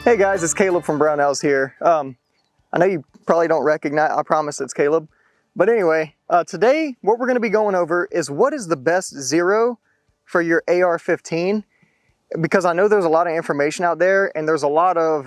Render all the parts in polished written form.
Hey guys, it's Caleb from Brownells here. I know you probably don't recognize, I promise it's Caleb. But anyway, today what we're going to be going over is what is the best zero for your AR15, because I know there's a lot of information out there and there's a lot of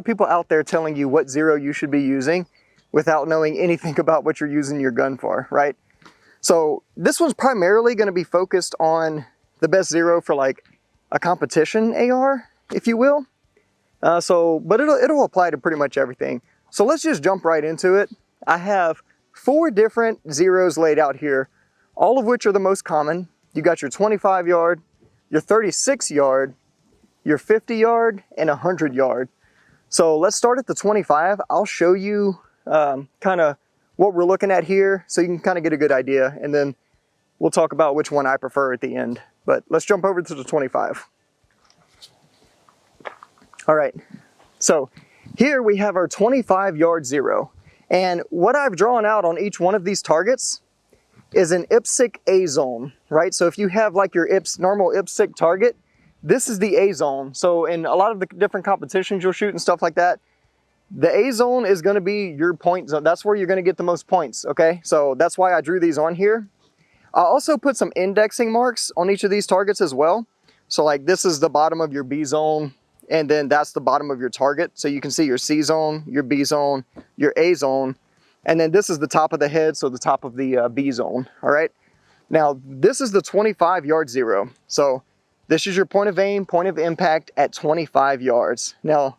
people out there telling you what zero you should be using without knowing anything about what you're using your gun for, right? So this one's primarily going to be focused on the best zero for like a competition AR, if you will. But it'll apply to pretty much everything. So let's just jump right into it. I have 4 different zeros laid out here, all of which are the most common. You got your 25 yard, your 36 yard, your 50 yard, and 100 yard. So let's start at the 25. I'll show you kind of what we're looking at here so you can kind of get a good idea, and then we'll talk about which one I prefer at the end. But let's jump over to the 25. All right, so here we have our 25 yard zero. And what I've drawn out on each one of these targets is an IPSC A zone, right? So if you have like your normal IPSC target, this is the A zone. So in a lot of the different competitions you'll shoot and stuff like that, the A zone is gonna be your point zone. That's where you're gonna get the most points, okay? So that's why I drew these on here. I also put some indexing marks on each of these targets as well. So like this is the bottom of your B zone, and then that's the bottom of your target. So you can see your C zone, your B zone, your A zone, and then this is the top of the head, so the top of the B zone, all right? Now, this is the 25 yard zero. So this is your point of aim, point of impact at 25 yards. Now,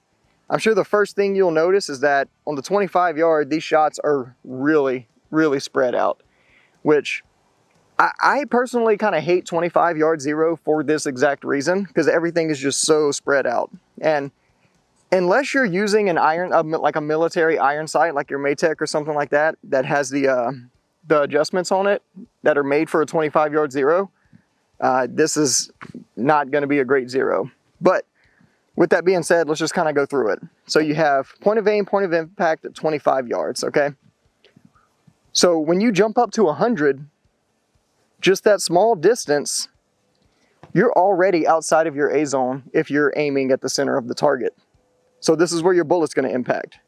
I'm sure the first thing you'll notice is that on the 25 yard, these shots are really, really spread out, which I personally kind of hate 25 yard zero for this exact reason, because everything is just so spread out. And unless you're using an like a military iron sight, like your Maytech or something like that, that has the adjustments on it that are made for a 25 yard zero, this is not going to be a great zero. But with that being said, let's just kind of go through it. So you have point of aim, point of impact at 25 yards, okay? So when you jump up to 100, just that small distance, you're already outside of your A zone if you're aiming at the center of the target. So this is where your bullet's going to impact.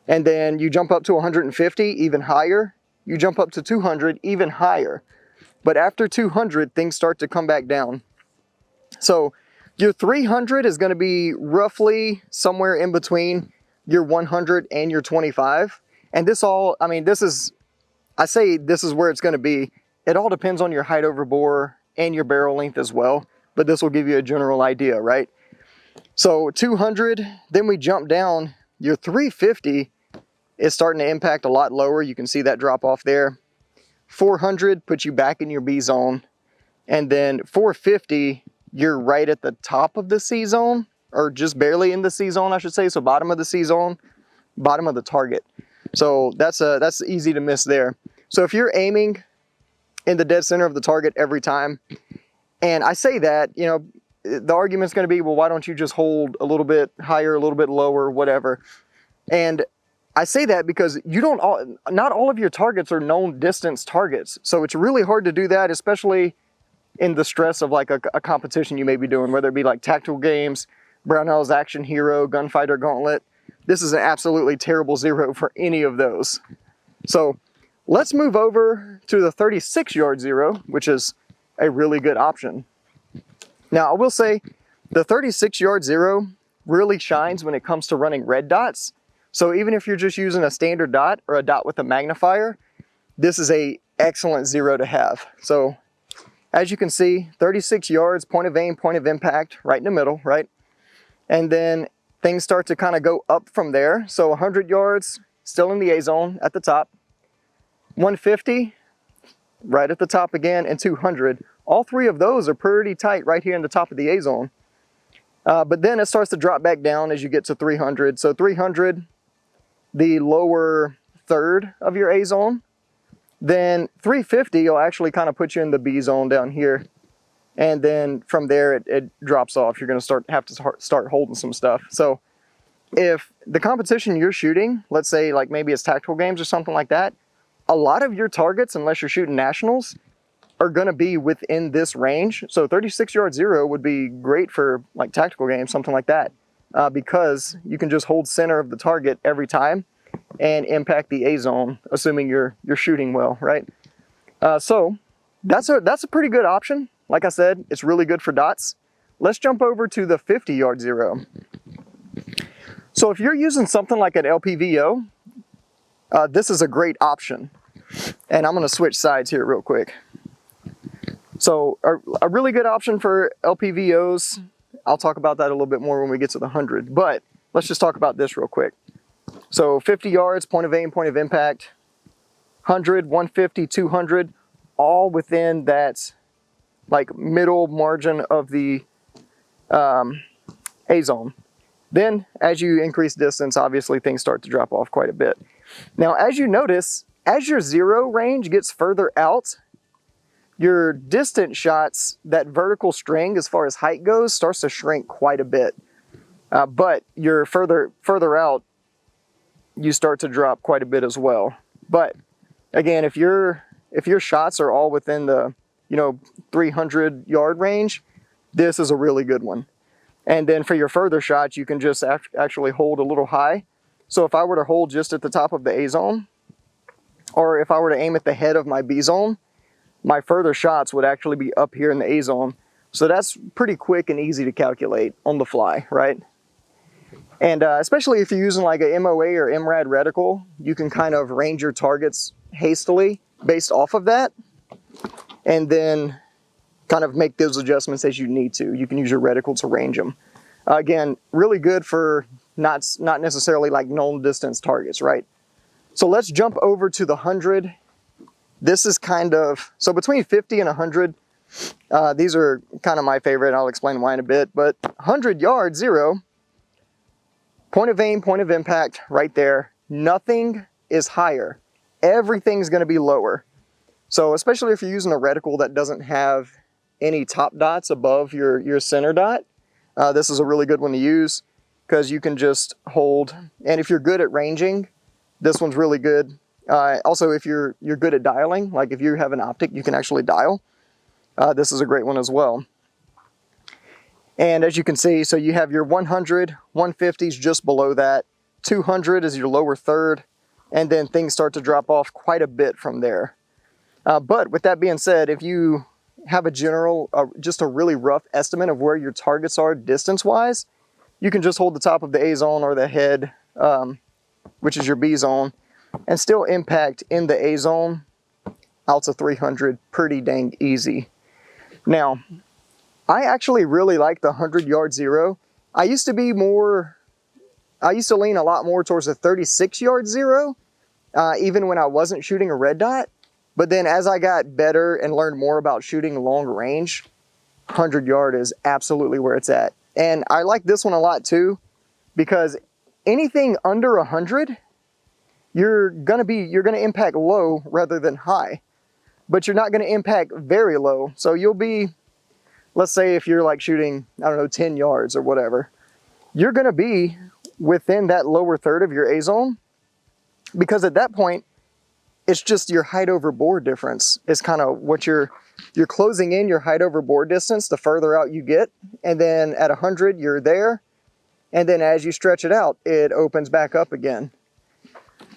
And then you jump up to 150, even higher. You jump up to 200, even higher. But after 200, things start to come back down. So your 300 is going to be roughly somewhere in between your 100 and your 25. And this all, I say this is where it's going to be. It all depends on your height over bore and your barrel length as well, but this will give you a general idea, right? So 200, then we jump down. Your 350 is starting to impact a lot lower. You can see that drop off there. 400 puts you back in your B zone. And then 450, you're right at the top of the C zone, or just barely in the C zone, I should say. So bottom of the C zone, bottom of the target. So that's easy to miss there. So if you're aiming in the dead center of the target every time, and I say that, you know, the argument's going to be, well, why don't you just hold a little bit higher, a little bit lower, whatever. And I say that because not all of your targets are known distance targets. So it's really hard to do that, especially in the stress of like a competition you may be doing, whether it be like tactical games, Brownells Action Hero, Gunfighter Gauntlet. This is an absolutely terrible zero for any of those. So let's move over to the 36 yard zero, which is a really good option. Now, I will say the 36 yard zero really shines when it comes to running red dots. So even if you're just using a standard dot or a dot with a magnifier, this is an excellent zero to have. So as you can see, 36 yards, point of aim, point of impact, right in the middle, right? And then things start to kind of go up from there. So 100 yards, still in the A zone at the top. 150, right at the top again, and 200. All 3 of those are pretty tight right here in the top of the A zone. But then it starts to drop back down as you get to 300. So 300, the lower third of your A zone. Then 350 will actually kind of put you in the B zone down here. And then from there, it drops off. You're going to have to start holding some stuff. So if the competition you're shooting, let's say like maybe it's tactical games or something like that, a lot of your targets, unless you're shooting nationals, are going to be within this range. So 36 yard zero would be great for like tactical games, something like that. because you can just hold center of the target every time and impact the A zone, assuming you're shooting well, right? So that's a pretty good option. Like I said, it's really good for dots. Let's jump over to the 50-yard zero. So if you're using something like an LPVO, this is a great option. And I'm going to switch sides here real quick. So a really good option for LPVOs, I'll talk about that a little bit more when we get to the 100, but let's just talk about this real quick. So 50 yards, point of aim, point of impact, 100, 150, 200, all within that like middle margin of the A zone. Then as you increase distance, obviously things start to drop off quite a bit. Now, as you notice, as your zero range gets further out, your distance shots, that vertical string as far as height goes, starts to shrink quite a bit. But you're further out, you start to drop quite a bit as well. But again, if your shots are all within the 300-yard range, this is a really good one. And then for your further shots, you can just actually hold a little high. So if I were to hold just at the top of the A zone, or if I were to aim at the head of my B zone, my further shots would actually be up here in the A zone. So that's pretty quick and easy to calculate on the fly, right? And especially if you're using like a MOA or MRAD reticle, you can kind of range your targets hastily based off of that, and then kind of make those adjustments as you need to. You can use your reticle to range them. Again, really good for not necessarily like known distance targets, right? So let's jump over to the 100. This is kind of, so between 50 and 100, these are kind of my favorite. I'll explain why in a bit, but 100-yard zero, point of aim, point of impact right there. Nothing is higher. Everything's going to be lower. So especially if you're using a reticle that doesn't have any top dots above your center dot, this is a really good one to use because you can just hold. And if you're good at ranging, this one's really good. Also, if you're good at dialing, like if you have an optic, you can actually dial. This is a great one as well. And as you can see, so you have your 100, 150s just below that, 200 is your lower third, and then things start to drop off quite a bit from there. But with that being said, if you have a general, just a really rough estimate of where your targets are distance-wise, you can just hold the top of the A zone or the head, which is your B zone, and still impact in the A zone out to 300 pretty dang easy. Now, I actually really like the 100-yard zero. I used to lean a lot more towards the 36-yard zero, even when I wasn't shooting a red dot. But then as I got better and learned more about shooting long range, 100-yard is absolutely where it's at. And I like this one a lot too, because anything under 100, you're gonna impact low rather than high, but you're not gonna impact very low. So you'll be, let's say if you're like shooting, I don't know, 10 yards or whatever, you're gonna be within that lower third of your A zone, because at that point, it's just your height over bore difference is kind of what you're closing in your height over bore distance the further out you get. And then at 100, you're there. And then as you stretch it out, it opens back up again.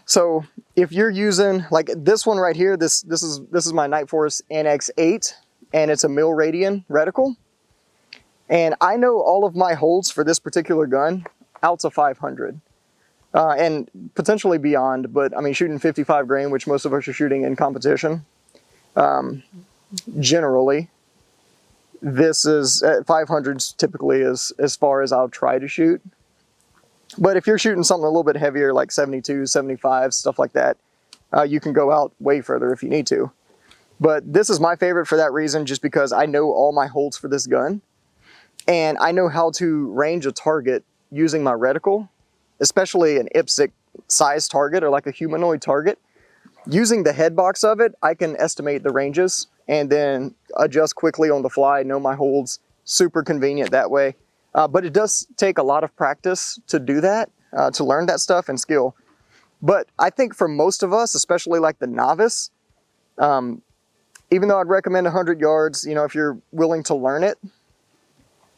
So if you're using like this one right here, this is my Night Force NX8, and it's a mil-radian reticle. And I know all of my holds for this particular gun out to 500. And potentially beyond, but I mean, shooting 55 grain, which most of us are shooting in competition, generally, this is at 500s typically is as far as I'll try to shoot. But if you're shooting something a little bit heavier, like 72, 75, stuff like that, you can go out way further if you need to. But this is my favorite for that reason, just because I know all my holds for this gun, and I know how to range a target using my reticle, especially an IPSC size target or like a humanoid target. Using the head box of it, I can estimate the ranges and then adjust quickly on the fly, know my holds, super convenient that way. But it does take a lot of practice to do that, to learn that stuff and skill. But I think for most of us, especially like the novice, even though I'd recommend 100 yards, if you're willing to learn it,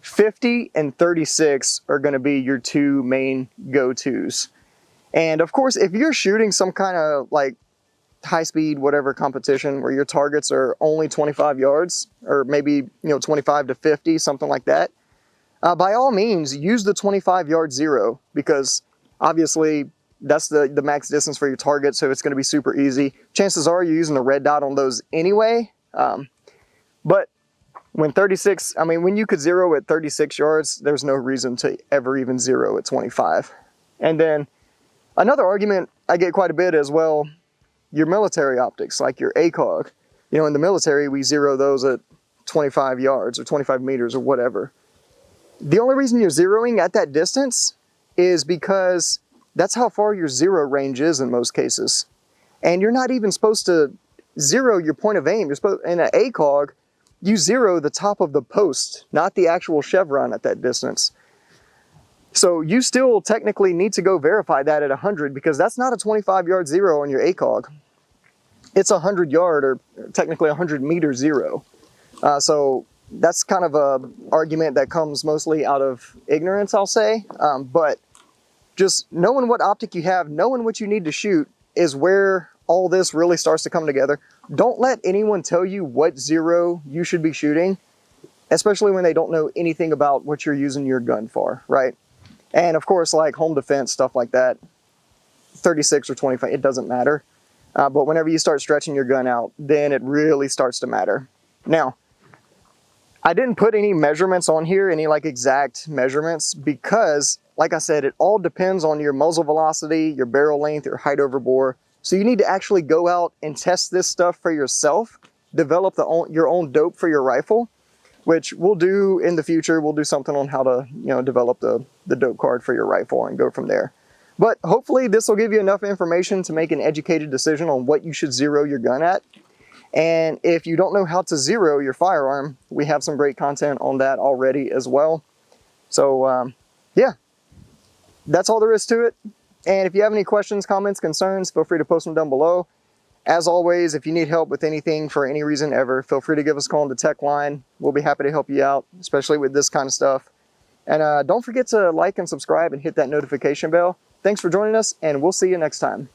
50 and 36 are going to be your two main go-tos. And of course, if you're shooting some kind of like high speed, whatever competition where your targets are only 25 yards or maybe, 25 to 50, something like that, by all means, use the 25-yard zero, because obviously that's the max distance for your target, so it's going to be super easy. Chances are you're using the red dot on those anyway. But when when you could zero at 36 yards, there's no reason to ever even zero at 25. And then another argument I get quite a bit as well, your military optics, like your ACOG. In the military, we zero those at 25 yards or 25 meters or whatever. The only reason you're zeroing at that distance is because that's how far your zero range is in most cases. And you're not even supposed to zero your point of aim. You're supposed, in an ACOG, you zero the top of the post, not the actual chevron at that distance. So you still technically need to go verify that at 100, because that's not a 25-yard zero on your ACOG. It's a 100-yard or technically 100-meter zero. So that's kind of a argument that comes mostly out of ignorance, I'll say. But just knowing what optic you have, knowing what you need to shoot is where all this really starts to come together. Don't let anyone tell you what zero you should be shooting, especially when they don't know anything about what you're using your gun for, right? And of course, like home defense, stuff like that, 36 or 25, it doesn't matter. But whenever you start stretching your gun out, then it really starts to matter. Now, I didn't put any measurements on here, any like exact measurements, because like I said, it all depends on your muzzle velocity, your barrel length, your height over bore. So you need to actually go out and test this stuff for yourself, develop your own dope for your rifle, which we'll do in the future. We'll do something on how to, develop the dope card for your rifle and go from there. But hopefully this will give you enough information to make an educated decision on what you should zero your gun at. And if you don't know how to zero your firearm, we have some great content on that already as well. So yeah, that's all there is to it. And if you have any questions, comments, concerns, feel free to post them down below. As always, if you need help with anything for any reason ever, feel free to give us a call on the tech line. We'll be happy to help you out, especially with this kind of stuff. And don't forget to like and subscribe and hit that notification bell. Thanks for joining us, and we'll see you next time.